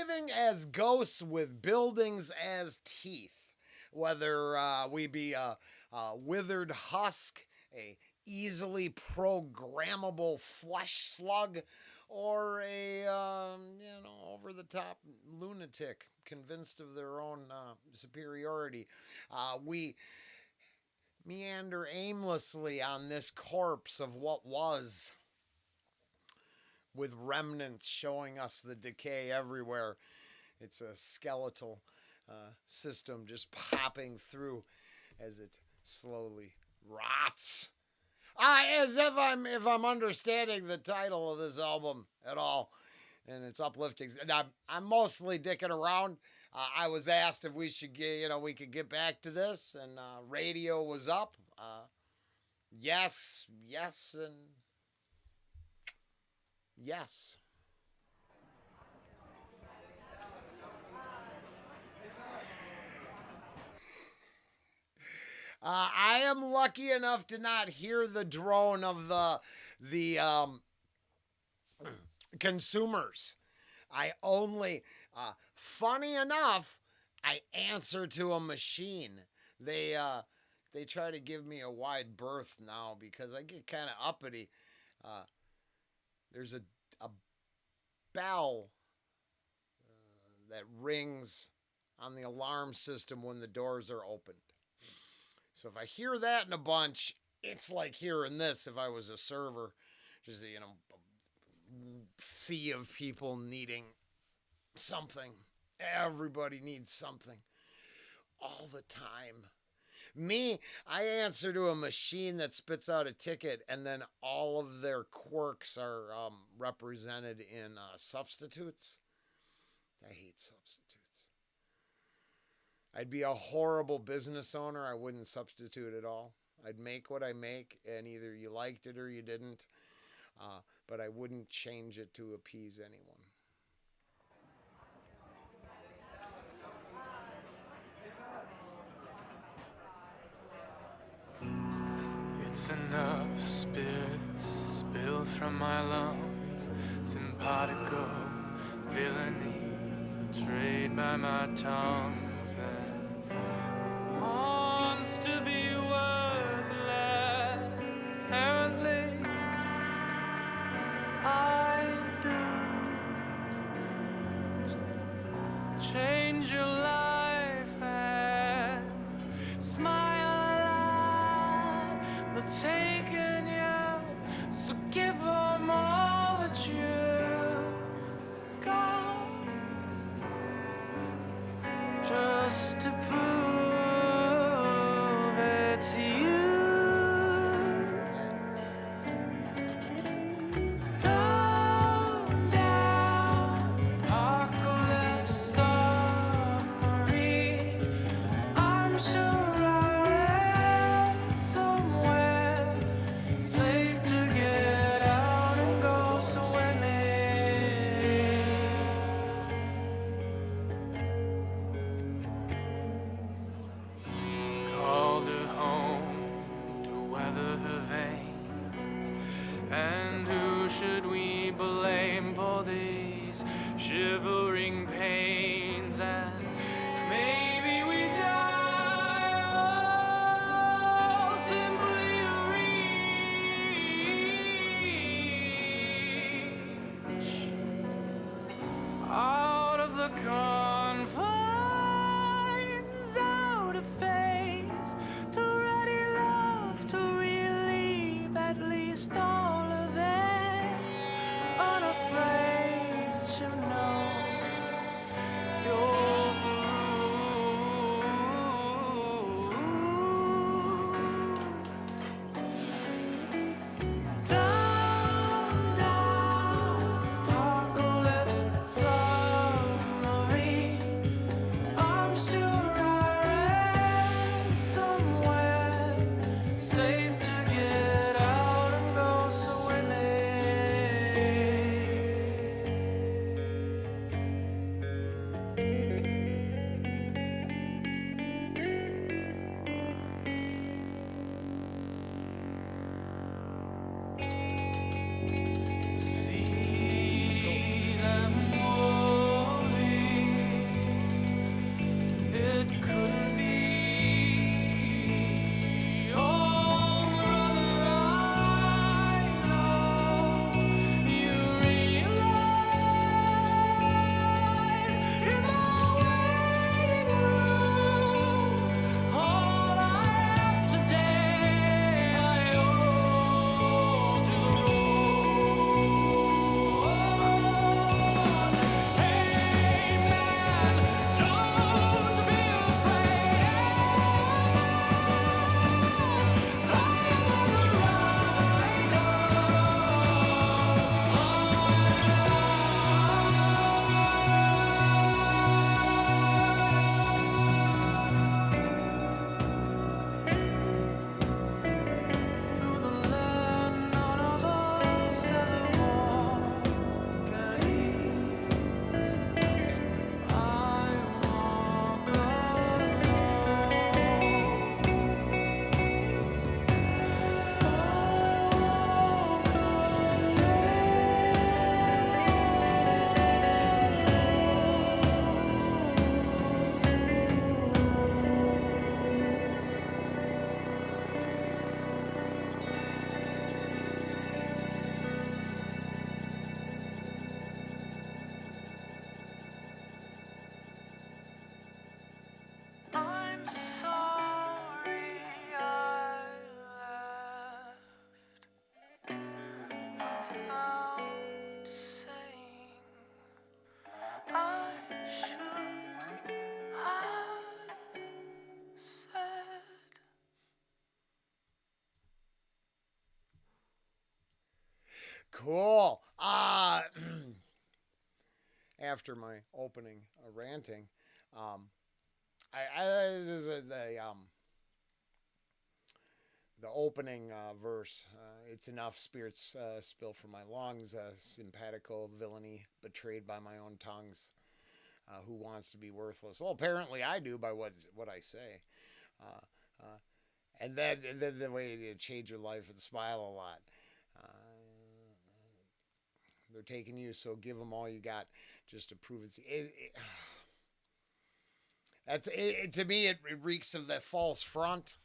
living as ghosts with buildings as teeth, whether we be a withered husk, a easily programmable flesh slug, or a over the top lunatic convinced of their own superiority. We meander aimlessly on this corpse of what was, with remnants showing us the decay everywhere. It's a skeletal system just popping through as it slowly rots. As if I'm understanding the title of this album at all, and it's uplifting. And I'm mostly dicking around. I was asked if we should we could get back to this, and radio was up. Yes, and yes. I am lucky enough to not hear the drone of the consumers. I only, funny enough, I answer to a machine. They try to give me a wide berth now because I get kind of uppity. There's a bell that rings on the alarm system when the doors are opened. So if I hear that in a bunch, it's like hearing this if I was a server. Just, a sea of people needing something. Everybody needs something. All the time. Me, I answer to a machine that spits out a ticket, and then all of their quirks are represented in substitutes. I hate substitutes. I'd be a horrible business owner. I wouldn't substitute at all. I'd make what I make, and either you liked it or you didn't. But I wouldn't change it to appease anyone. It's enough spirits spilled from my lungs, simpatico villainy betrayed by my tongues, and wants to be worthless. Apparently, I do. Change your life and smile. Taken you, so give them all that you got, just to prove it to you. Down, down, apocalypse submarine. I'm sure and who should we blame for these shivering pains? And maybe we die all simply to reach out of the confines, out of face, to ready love, to relieve at least all of it, unafraid to know you're through. Down, down, apocalypse submarine. after my opening ranting. Um, this is the opening verse. It's enough spirits spill from my lungs, simpatico villainy betrayed by my own tongues. Who wants to be worthless? Well, apparently I do by what I say. Uh, uh, and then the way to change your life and smile a lot. Uh, they're taking you, so give them all you got, just to prove to me. It reeks of that false front,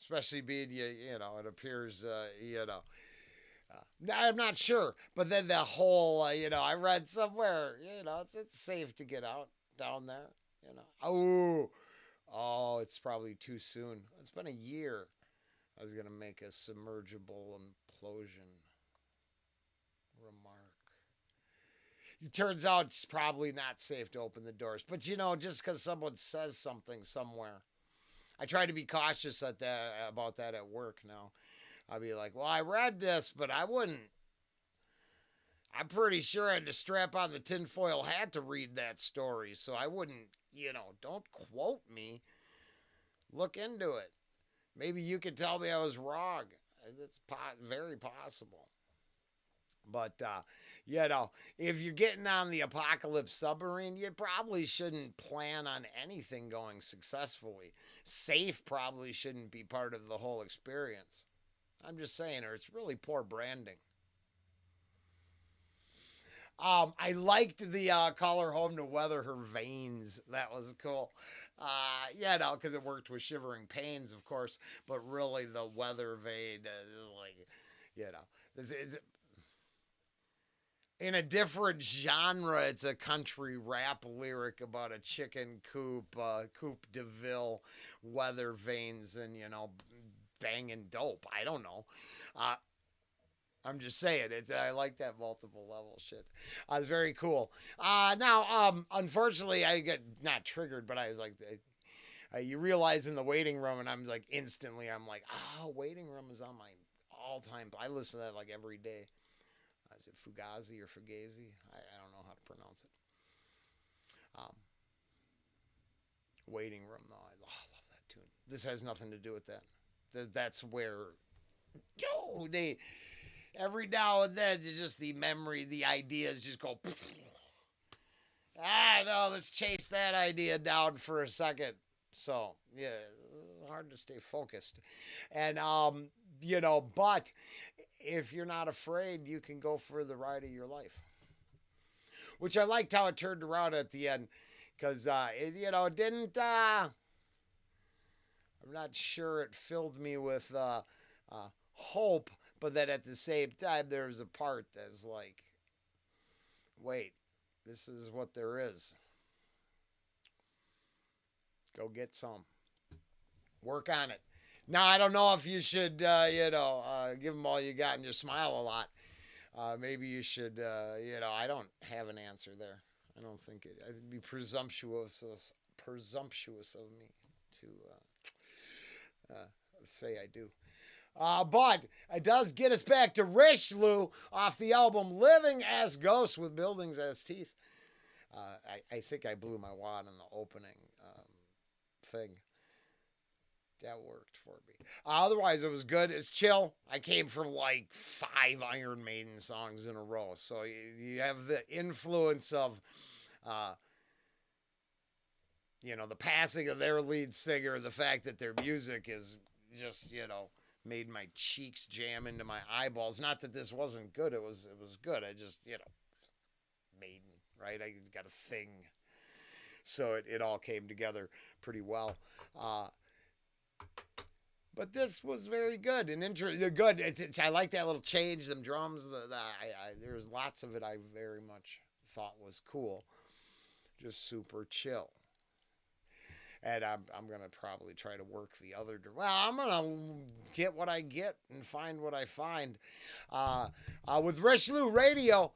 especially being It appears I'm not sure, but then the whole I read somewhere it's safe to get out down there. Oh, it's probably too soon. It's been a year. I was gonna make a submergible implosion remark. It turns out it's probably not safe to open the doors. But just because someone says something somewhere, I try to be cautious about that at work now. I'll be like, well, I read this, but I wouldn't. I'm pretty sure I had to strap on the tinfoil hat to read that story, so I wouldn't, don't quote me. Look into it. Maybe you could tell me I was wrong. It's very possible. But, if you're getting on the apocalypse submarine, you probably shouldn't plan on anything going successfully. Safe probably shouldn't be part of the whole experience. I'm just saying, or it's really poor branding. I liked the call her home to weather her veins. That was cool. Because it worked with Shivering Pains, of course, but really the weather vein, it's in a different genre. It's a country rap lyric about a chicken coop, Coupe de Ville, weather veins, and banging dope. I don't know. I'm just saying it. I like that multiple level shit. It's very cool. Unfortunately, I get not triggered, but I was like, you realize in the waiting room, and I'm like, instantly, I'm like, waiting room is on my all time. I listen to that like every day. Is it Fugazi or Fugazi? I don't know how to pronounce it. Waiting room, though, I love that tune. This has nothing to do with that. That's where, every now and then, just the memory, the ideas just go. No, let's chase that idea down for a second. So yeah, it's hard to stay focused, and but if you're not afraid, you can go for the ride of your life. Which I liked how it turned around at the end, because it didn't. I'm not sure it filled me with hope, but then at the same time, there was a part that's like, wait, this is what there is. Go get some. Work on it. Now, I don't know if you should, give them all you got and just smile a lot. Maybe you should, I don't have an answer there. I don't think it'd be presumptuous of me to say I do. But it does get us back to Rishloo off the album Living as Ghosts with Buildings as Teeth. I think I blew my wad in the opening thing. That worked for me. Otherwise, it was good. It's chill. I came from like 5 Iron Maiden songs in a row. So you have the influence of, the passing of their lead singer, the fact that their music is just, made my cheeks jam into my eyeballs. Not that this wasn't good. It was good. I just, Maiden, right? I got a thing. So it all came together pretty well. But this was very good and interesting. Good. I like that little change, them drums. There's lots of it I very much thought was cool. Just super chill. And I'm going to probably try to work the other. Well, I'm going to get what I get and find what I find. With Rishloo Radio,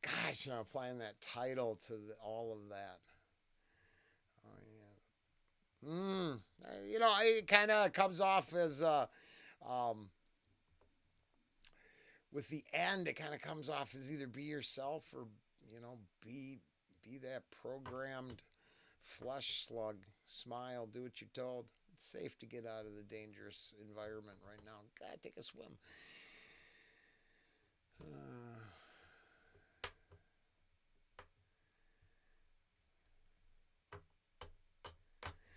gosh, applying that title to all of that. Oh, yeah. It kind of comes off as, with the end, it kind of comes off as either be yourself or, be that programmed flesh slug. Smile, do what you're told. It's safe to get out of the dangerous environment right now. God, take a swim.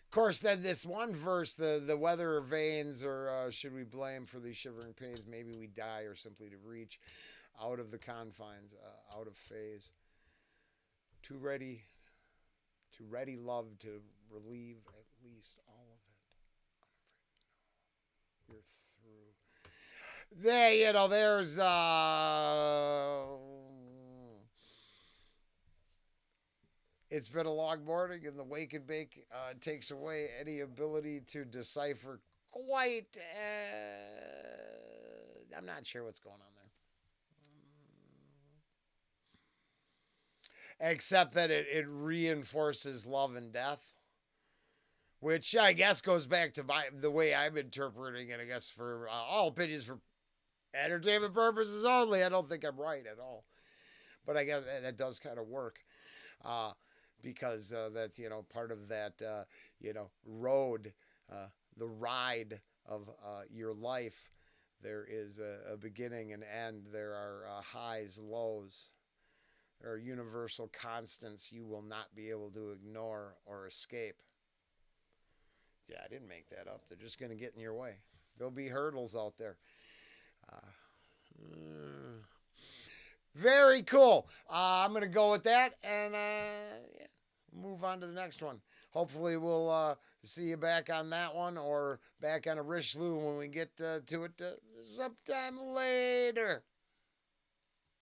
Of course, then this one verse, the weather veins, or should we blame for these shivering pains? Maybe we die, or simply to reach out of the confines, out of phase. Too ready love to relieve at least all of it. You're through. There's it's been a long morning, and the wake and bake takes away any ability to decipher quite. I'm not sure what's going on there. Except that it reinforces love and death, which I guess goes back to the way I'm interpreting it. I guess for all opinions, for entertainment purposes only. I don't think I'm right at all, but I guess that does kind of work. Because that's part of that road, the ride of your life. There is a beginning and end. There are highs, lows. There are universal constants you will not be able to ignore or escape. Yeah, I didn't make that up. They're just going to get in your way. There'll be hurdles out there. Very cool. I'm going to go with that and move on to the next one. Hopefully we'll see you back on that one or back on a Rishloo when we get to it sometime later.